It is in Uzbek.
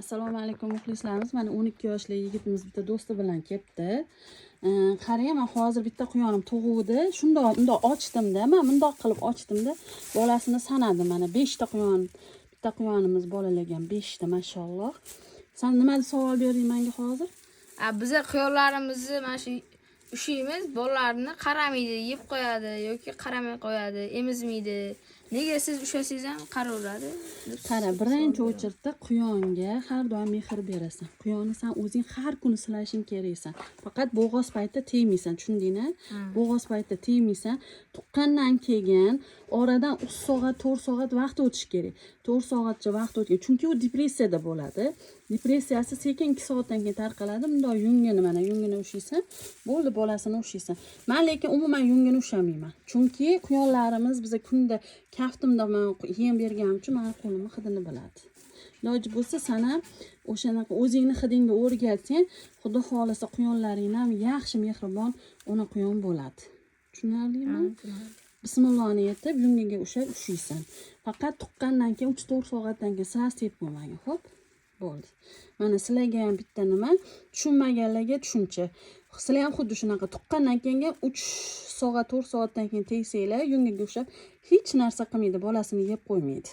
Assalomu alaykum muxlislarimiz. Mana 12 yoshli yigitimiz bitta do'sti bilan kelibdi. Qarang, men hozir bitta quyonim tug'uvdi. Shundoq ochdimda, men bundoq qilib ochdimda, bolasini sanadim. Mana 5 ta quyon, bitta quyonimiz bolalagan 5 ta, mashalloh. Sen nima savol berding menga hozir? Biz quyonlarimizni mana shu ushiymiz, bolalarini qaramaydi, yeb qo'yadi yoki qaramay qo'yadi, emizmaydi. Nega siz ushasangiz ham qaraveradi? Qara, birinchi o'chirda quyonga har doim mehr berasan. Quyonni sen o'zing har kuni silashing keraksan. Faqat bo'g'oz paytda tegmaysan, tushundingmi? Bo'g'oz paytda tegmaysan. Tuqqandan keyin oradan 3 soat, 4 soat vaqt o'tishi kerak. 4 soatcha vaqt o'tgan. Chunki u depressiyada bo'ladi. Depressiyasi sekin 2 soatdan keyin tarqaladi. Bundoq yungini ushiysan, bo'ldi, bolasini ushiysan. Men lekin umuman yungini ushamayman. Chunki quyonlarimiz biza kunda kaftimda men yem berganim uchun men qo'limni hidini biladi. Iloji bo'lsa sana o'shanaqa o'zingni hidingga o'rgatsang, xudo xolisa quyonlaring ham yaxshi mehribon ona quyon bo'ladi. Tushunarlimi? Bismillahni aytib yungiga ushiysan. Faqat tuqqandan keyin 3-4 soatdan keyin silas yeb qo'ymagin, xo'p? Bo'ldi. Mana sizlarga ham bitta nima, tushunmaganlarga tushuncha. Sizlar ham xuddi shunaqa tuqqandan keyin 3 soat, 4 soatdan keyin tegsanglar, yungiga ushab hech narsa qilmaydi, bolasini yeb qo'ymaydi.